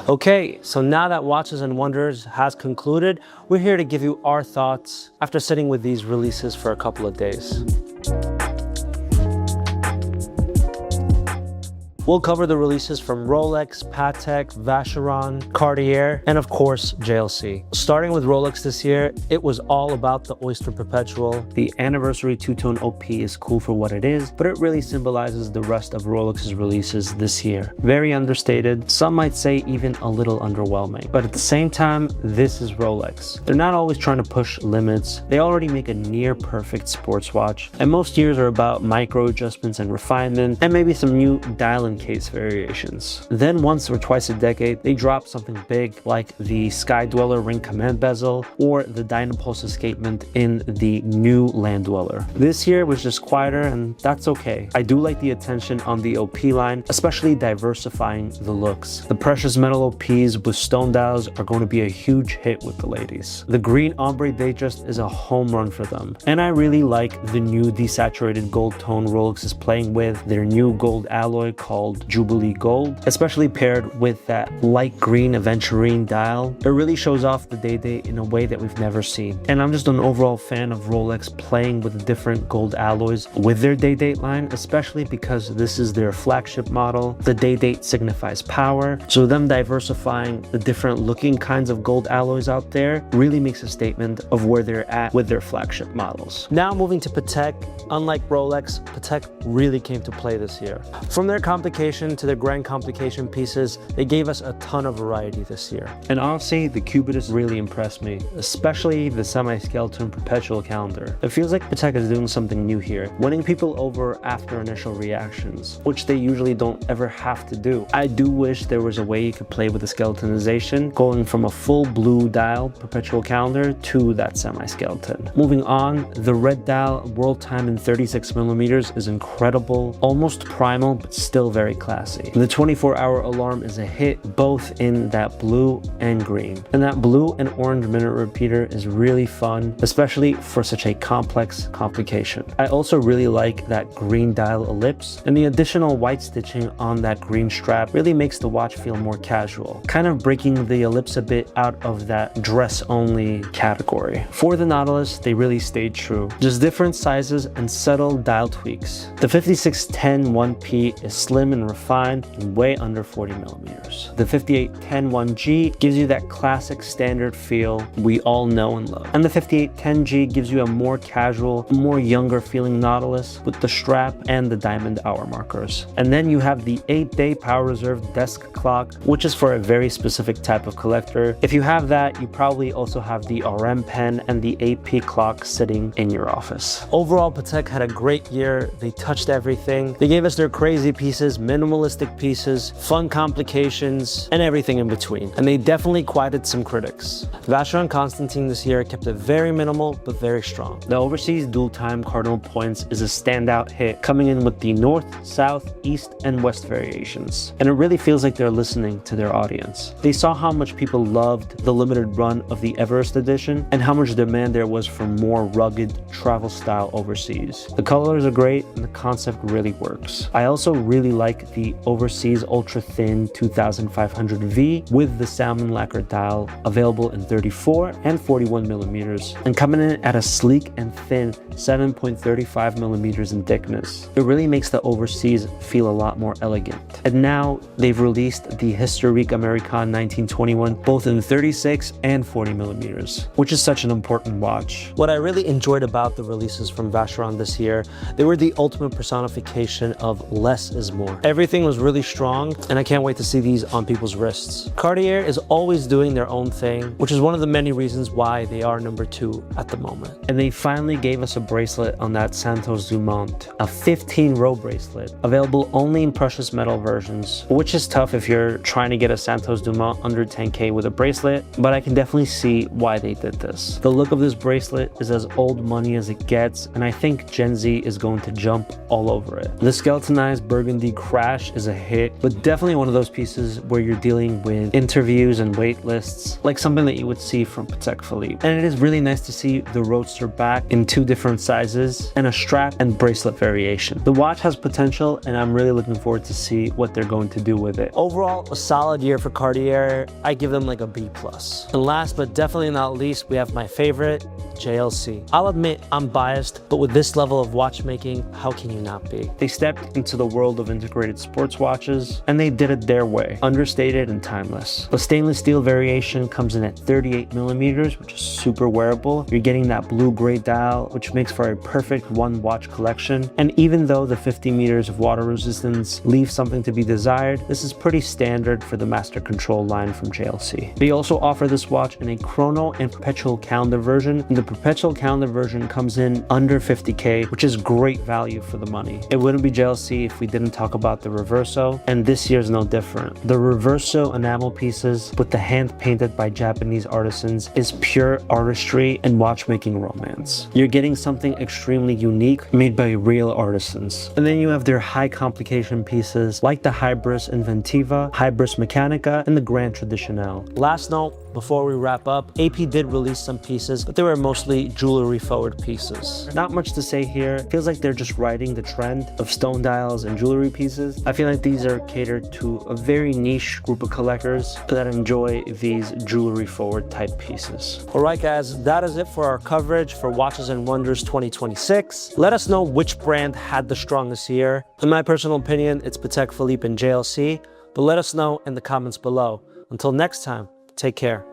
Okay, so now that Watches and Wonders has concluded, we're here to give you our thoughts after sitting with these releases for a couple of days. We'll cover the releases from Rolex, Patek, Vacheron, Cartier, and of course, JLC. Starting with Rolex this year, it was all about the Oyster Perpetual. The anniversary two-tone OP is cool for what it is, but it really symbolizes the rest of Rolex's releases this year. Very understated, some might say even a little underwhelming. But at the same time, this is Rolex. They're not always trying to push limits. They already make a near-perfect sports watch, and most years are about micro adjustments and refinement, and maybe some new dial and case variations. Then once or twice a decade, they drop something big like the Sky Dweller ring command bezel or the Dynapulse escapement in the new Land Dweller. This year was just quieter, and that's okay. I do like the attention on the OP line, especially diversifying the looks. The precious metal OPs with stone dials are going to be a huge hit with the ladies. The green ombre Datejust is a home run for them, and I really like the new desaturated gold tone Rolex is playing with, their new gold alloy called Jubilee Gold, especially paired with that light green aventurine dial. It really shows off the day-date in a way that we've never seen. And I'm just an overall fan of Rolex playing with the different gold alloys with their day-date line, especially because this is their flagship model. The day-date signifies power, so them diversifying the different looking kinds of gold alloys out there really makes a statement of where they're at with their flagship models. Now moving to Patek. Unlike Rolex, Patek really came to play this year. From their complication to their grand complication pieces, they gave us a ton of variety this year. And honestly, the Cubitus really impressed me, especially the semi-skeleton perpetual calendar. It feels like Patek is doing something new here, winning people over after initial reactions, which they usually don't ever have to do. I do wish there was a way you could play with the skeletonization, going from a full blue dial perpetual calendar to that semi-skeleton. Moving on, the red dial world time in 36mm is incredible, almost primal, but still very classy. The 24-hour alarm is a hit both in that blue and green. And that blue and orange minute repeater is really fun, especially for such a complex complication. I also really like that green dial ellipse, and the additional white stitching on that green strap really makes the watch feel more casual, kind of breaking the ellipse a bit out of that dress-only category. For the Nautilus, they really stayed true. Just different sizes and subtle dial tweaks. The 5610 1P is slim and refined and way under 40mm. The 5810 1G gives you that classic standard feel we all know and love. And the 5810G gives you a more casual, more younger feeling Nautilus with the strap and the diamond hour markers. And then you have the 8-day power reserve desk clock, which is for a very specific type of collector. If you have that, you probably also have the RM pen and the AP clock sitting in your office. Overall, Patek had a great year. They touched everything. They gave us their crazy pieces, minimalistic pieces, fun complications, and everything in between. And they definitely quieted some critics. Vacheron Constantin this year kept it very minimal, but very strong. The overseas dual time cardinal points is a standout hit, coming in with the north, south, east, and west variations. And it really feels like they're listening to their audience. They saw how much people loved the limited run of the Everest edition and how much demand there was for more rugged travel style overseas. The colors are great and the concept really works. I also really like the overseas ultra thin 2500V with the salmon lacquer dial, available in 34 and 41mm, and coming in at a sleek and thin 7.35mm in thickness. It really makes the overseas feel a lot more elegant. And now they've released the Historique Americain 1921 both in 36 and 40mm, which is such an important watch. What I really enjoyed about the releases from Vacheron this year, they were the ultimate personification of less is more. Everything was really strong, and I can't wait to see these on people's wrists. Cartier is always doing their own thing, which is one of the many reasons why they are number 2 at the moment. And they finally gave us a bracelet on that Santos-Dumont, a 15-row bracelet, available only in precious metal versions, which is tough if you're trying to get a Santos-Dumont under 10K with a bracelet, but I can definitely see why they did this. The look of this bracelet is as old money as it gets, and I think Gen Z is going to jump all over it. The skeletonized burgundy crash is a hit, but definitely one of those pieces where you're dealing with interviews and wait lists, like something that you would see from Patek Philippe. And it is really nice to see the Roadster back in 2 different sizes and a strap and bracelet variation. The watch has potential, and I'm really looking forward to see what they're going to do with it. Overall, a solid year for Cartier. I give them like a B+. And last but definitely not least, we have my favorite, JLC. I'll admit I'm biased, but with this level of watchmaking, how can you not be? They stepped into the world of integrated sports watches, and they did it their way, understated and timeless. The stainless steel variation comes in at 38mm, which is super wearable. You're getting that blue-gray dial, which makes for a perfect one watch collection. And even though the 50 meters of water resistance leaves something to be desired, this is pretty standard for the Master Control line from JLC. They also offer this watch in a chrono and perpetual calendar version, and the perpetual calendar version comes in under 50K, which is great value for the money. It wouldn't be JLC if we didn't talk about the Reverso, and this year's no different. The Reverso enamel pieces with the hand painted by Japanese artisans is pure artistry and watchmaking romance. You're getting something extremely unique made by real artisans. And then you have their high complication pieces like the Hybris Inventiva, Hybris Mechanica, and the Grand Traditionale. Last note, before we wrap up, AP did release some pieces, but they were mostly jewelry forward pieces. Not much to say here. It feels like they're just riding the trend of stone dials and jewelry pieces. I feel like these are catered to a very niche group of collectors that enjoy these jewelry forward type pieces. All right, guys, that is it for our coverage for Watches and Wonders 2026. Let us know which brand had the strongest year. In my personal opinion, it's Patek Philippe and JLC, but let us know in the comments below. Until next time, take care.